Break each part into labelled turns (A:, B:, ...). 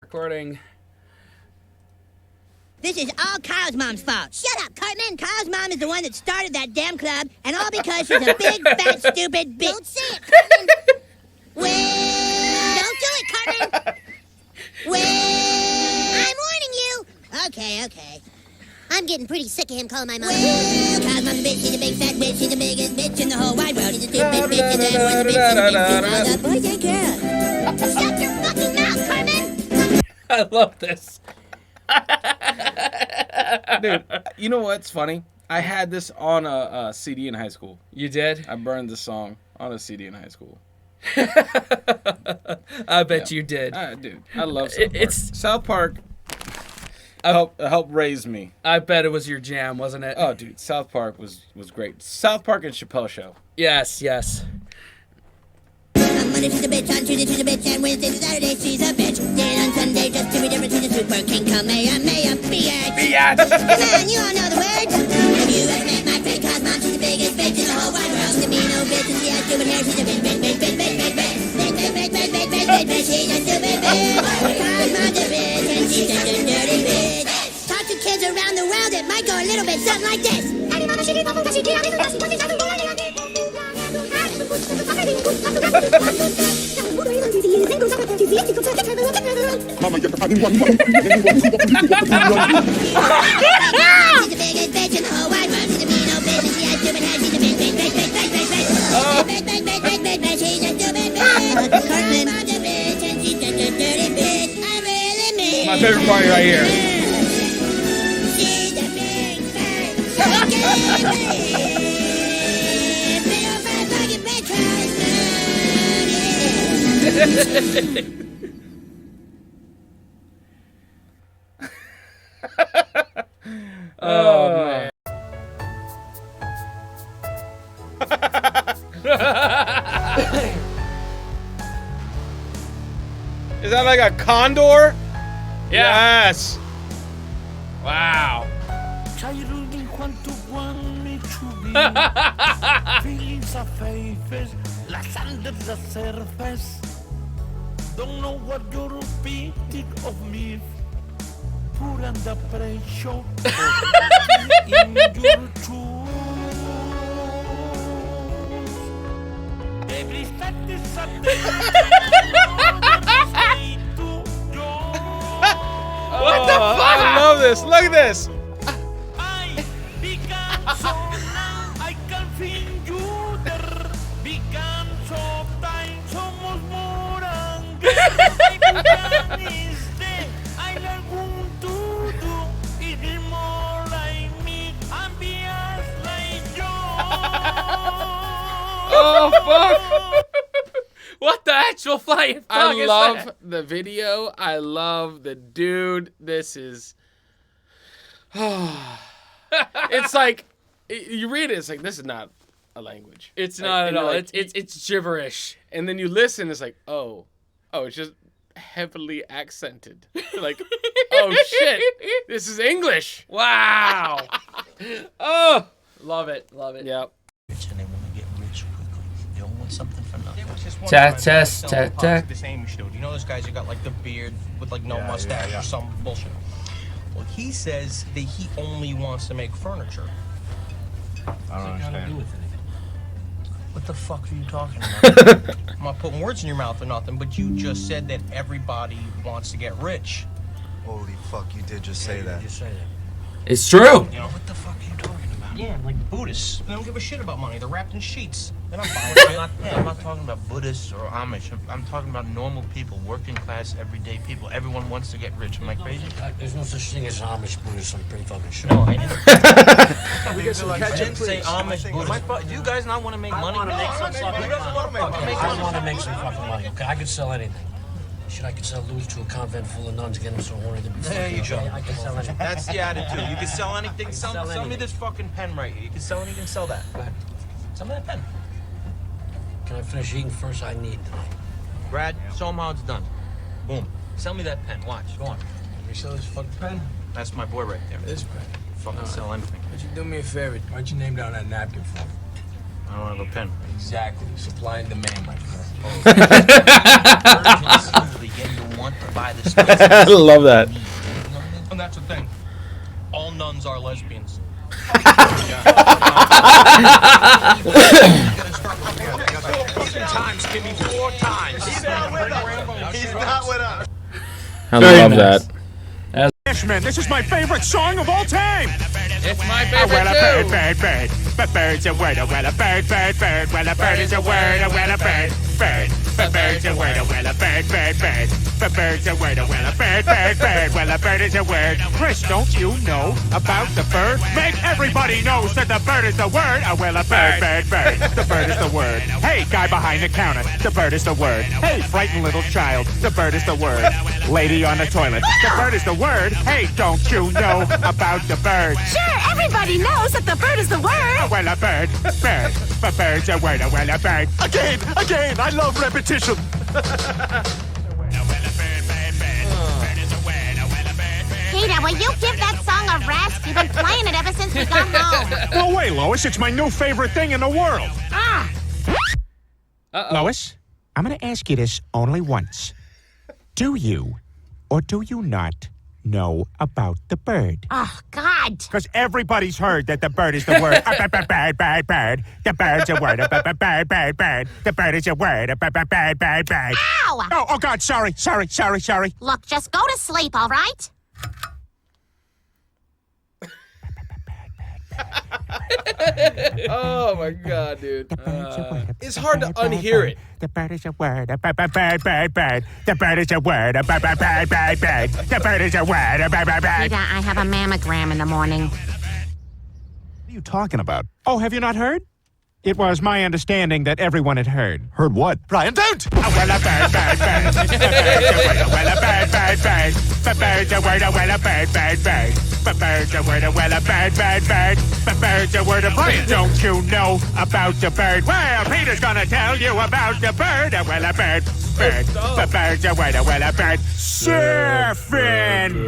A: Recording.
B: This is all Kyle's mom's fault. Shut up, Cartman. Kyle's mom is the one that started that damn club, and all because she's a big, fat, stupid bitch. Don't say it, Cartman. Well, don't do it, Cartman. Well, I'm warning you. Okay. I'm getting pretty sick of him calling my mom. Well, Kyle's mom's a bitch. She's a big, fat bitch. She's the biggest bitch in the whole wide world. He's a stupid bitch, and everyone's a bitch. She's all the boys and girls. Shut your fucking mouth, Cartman.
A: I love this.
C: Dude, you know what's funny? I had this on a CD in high school.
A: You did?
C: I burned the song on a CD in high school.
A: I bet you did.
C: Dude, I love South Park. South Park helped raise me.
A: I bet it was your jam, wasn't it?
C: Oh, dude, South Park was great. South Park and Chappelle Show.
A: Yes.
B: On Monday she's a bitch, on Tuesday she's a bitch, and Wednesday to Saturday she's a bitch. Then on Sunday, just to be different, she's a super king. Kamehameha, biatch. Come on, you all know the words. Have you ever met my friend Cos mom? She's the biggest bitch in the whole wide world. To me, no bitch, and she has stupid hair. She's a bitch. She's a stupid bitch. Cos mom's a bitch, and she's such a dirty bitch. Talk to kids around the world, it might go a little bit something like this.
D: Mama, you're
B: She's the biggest bitch in the whole wide world. She's a mean old bitch, and she has stupid hair. She's a bitch. She's a stupid bitch. Cartman, mom's a bitch, and she's such a dirty bitch. I really mean.
A: My favorite part right here.
B: She's a big fat bitch.
A: Oh, man.
C: Is that like a condor?
A: Yeah.
C: Yes.
A: Wow.
E: Feelings are faces, las under the surface. Don't know what you're thinking of me. Put under pressure in your shoes. Every Saturday,
A: What the fuck?
C: I love this. Look at this.
E: I become so now I can feel you there. Become so time somos morangas. I is there. I algún to do. It is more like me. Ambiance like yo.
A: Oh, fuck. What the actual flying fuck
C: I
A: is
C: love
A: that?
C: the video. I love the dude. This is. It's like you read it. It's like this is not a language.
A: It's
C: Like,
A: not at
C: and you're
A: all.
C: like-
A: It's gibberish.
C: And then you listen. It's like it's just heavily accented. Like oh shit, this is English.
A: Wow. Oh, love it.
C: Yep.
E: Rich and they want to get rich quickly. They don't want something for nothing.
F: There was just one
A: Test,
F: time
A: test,
F: I was selling
A: test,
F: pots
A: test.
F: at this Amish dude. You know those guys who got like the beard with like no mustache or some bullshit. Well, he says that he only wants to make furniture.
G: I don't understand.
F: What the fuck are you talking about? I'm not putting words in your mouth or nothing, but you just said that everybody wants to get rich.
G: Holy fuck, you did just say that.
F: Just say that.
A: It's true.
F: You know, what the fuck are you talking about? Yeah, like Buddhists. They don't give a shit about money. They're wrapped in sheets. They're not bothered.
H: I'm not talking about Buddhists or Amish. I'm talking about normal people, working class, everyday people. Everyone wants to get rich. Am I crazy?
E: There's no such thing as Amish Buddhists. I'm pretty fucking sure.
F: No, I didn't.
H: I didn't say Amish Buddhists. Do you guys not want to make money?
E: want to make some fucking
H: Who doesn't want to make money?
E: I want to make some fucking money. Okay, I could sell anything. Shit, I could sell Louis to a convent full of nuns, get them so horny they'd be
H: There you go.
E: I can sell anything.
H: That's the attitude. You can sell anything.
E: sell
H: Sell me
E: anything.
H: this fucking pen right here. You can sell anything. Sell that.
E: Go ahead.
F: Some of that pen.
E: Can I finish eating first? I need tonight.
H: Brad, show him how it's done. Boom. Sell me that pen. Watch. Go on.
E: You sell this fucking pen?
H: That's my boy right there.
E: This pen.
H: Fucking sell anything.
E: Would you do me a favor? Write your name down on that napkin for me.
H: I don't have a pen.
E: Exactly. Supply and demand, my friend.
H: Usually get you
F: want to buy this stuff.
C: I love that.
F: And that's the thing. All nuns are lesbians.
E: Times, give me 4 times.
G: He's not with us.
C: I love that.
E: Man, this is my favorite song of all time.
A: It's my favorite too.
E: Bird. But bird's a word, well a bird. Well a bird is a word, well a bird. But bird's a word, well a bird. But bird's a word, well a bird. Well a bird is a word. Chris, don't you know about the bird? Make everybody knows that the bird is the word. Well a bird. The bird is the word. Hey, guy behind the counter, the bird is the word. Hey, frightened little child, the bird is the word. Lady on the toilet, the bird is the word. Hey, don't you know about the bird?
B: Sure, everybody knows that the bird is the word.
E: Well, a bird. But bird's a word, well, a bird. Again, I love repetition.
B: Peter, will you give that song a rest? You've been playing it ever since we got home.
E: No way, Lois, it's my new favorite thing in the world. Lois, I'm going to ask you this only once. Do you, or do you not, know about the bird?
B: Oh, God.
E: Because everybody's heard that the bird is the word. Bird. The bird's a word. Bird. The bird is a word. Bird.
B: Ow!
E: Oh, God, sorry.
B: Look, just go to sleep, all right?
A: Oh my god, dude. It's hard to unhear it.
E: The bird is a word. Bird. The bird is a word. Bird. The bird is a word.
B: Peter, I have a mammogram in the morning.
E: What are you talking about? Oh, have you not heard? It was my understanding that everyone had heard.
G: Heard what? Brian, don't!
E: Well, a bird. Well, a bird. But bird's a word. Well, a bird. But bird's a word. Well, a bird. But bird's a word. Brian, don't you know about the bird? Well, Peter's gonna tell you about the bird. Well, a bird. But bird's a word. Well, a bird. Surfing.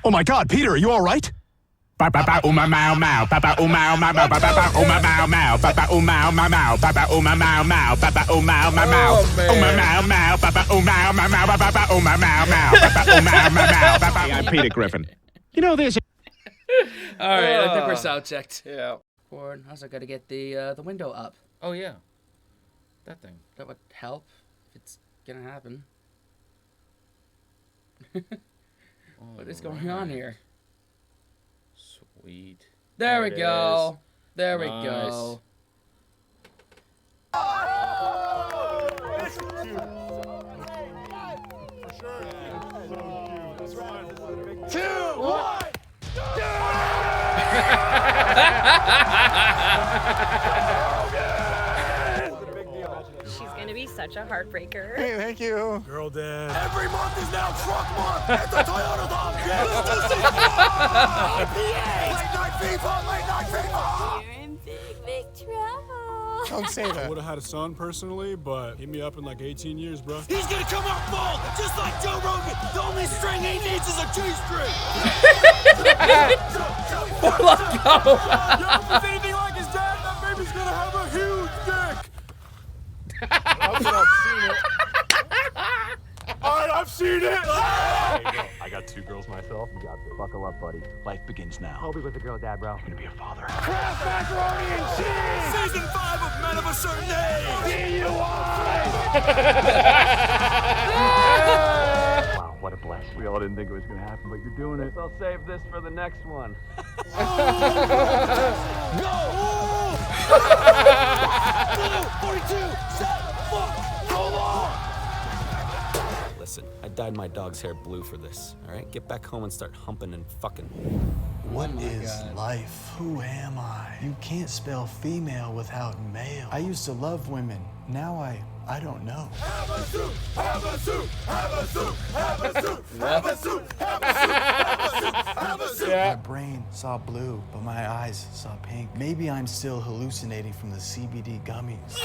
G: Oh my god, Peter, are you alright?
E: Papa uma mau mau, Papa uma mau mau, Papa uma mau mau, Papa uma mau mau, Papa uma mau mau, Papa uma mau mau, mau mau, Papa uma mau mau, Papa uma mau mau, Papa uma mau, Papa. I'm Peter Griffin. You know this.
A: All right, I think we're sound checked.
C: Yeah.
A: Or also got to get the window up.
C: Oh yeah. That thing.
A: That would help if it's gonna happen. What is going on here?
C: Sweet.
A: There we
C: it
A: go.
C: is.
A: There we
C: Nice.
A: go.
I: She's gonna be such a heartbreaker.
G: Hey, thank you.
E: Girl dad. Every month is now truck month at the Toyota Dome. Late night FIFA.
I: You're in big trouble.
G: Don't say that.
J: Would have had a son personally, but hit me up in like 18 years, bro.
E: He's gonna come out bald, just like Joe Rogan. The only string he needs is a G-string.
A: Let's go.
J: Yo, if it's anything like his dad, that baby's gonna have a huge dick. Alright, I've seen it.
E: I got 2 girls myself. You got this.
G: Buckle up, buddy. Life begins now.
F: I'll be with the girl, Dad, bro.
G: I'm gonna be a father.
E: Kraft macaroni and cheese. Season 5 of Men of a Certain Age.
G: Wow, what a blessing. We all didn't think it was gonna happen, but you're doing it.
C: I'll save this for the next one.
E: Go! 42, 7, 4, hold on!
K: Listen, I dyed my dog's hair blue for this, all right? Get back home and start humping and fucking.
L: What is life? Who am I? You can't spell female without male. I used to love women. Now I don't know.
E: Have a soup, have a soup, have a soup, have a soup, have a soup, have a soup, have a soup.
L: My brain saw blue, but my eyes saw pink. Maybe I'm still hallucinating from the CBD gummies.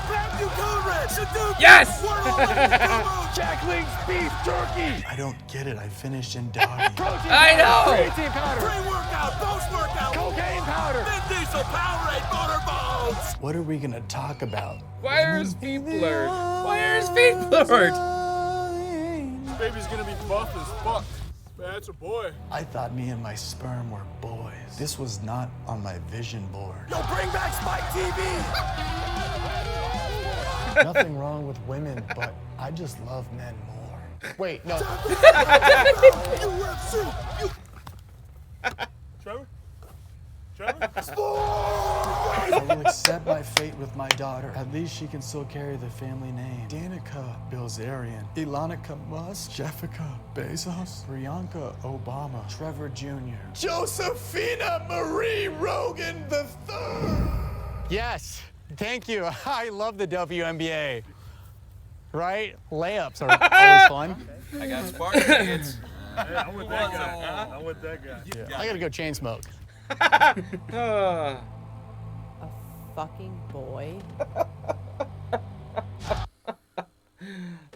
E: Grab you, Conrad!
J: action, dude!
A: Yes!
J: We're all in the
E: Jackling's beef jerky.
L: I don't get it. I finished in doggy.
A: I know!
E: Creatine powder.
J: Pre-workout, post-workout,
E: Cocaine powder.
J: Vin Diesel, Powerade, motorboats!
L: What are we gonna talk about?
A: Why are his feet blurred? Why are his feet blurred?
J: Baby's gonna be buff as fuck. That's a boy.
L: I thought me and my sperm were boys. This was not on my vision board.
J: Yo, bring back Spike TV!
L: Nothing wrong with women, but I just love men more. Wait, no.
J: UFC! Trevor? Trevor?
L: I will accept my fate with my daughter. At least she can still carry the family name. Danica Bilzerian, Ilanica Musk, Jessica Bezos, Priyanka Obama, Trevor Jr., Josephina Marie Rogan III.
F: Yes, thank you. I love the WNBA. Right? Layups are always fun.
E: I got spark tickets.
J: Yeah, I'm with that guy. I'm with that guy.
F: I gotta go chain smoke.
M: A fucking boy.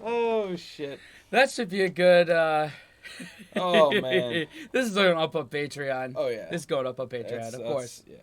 C: Oh shit.
A: That should be a good.
C: Oh man.
A: This is going up on Patreon.
C: Oh yeah.
A: This is going up on Patreon, of course.
C: Yeah.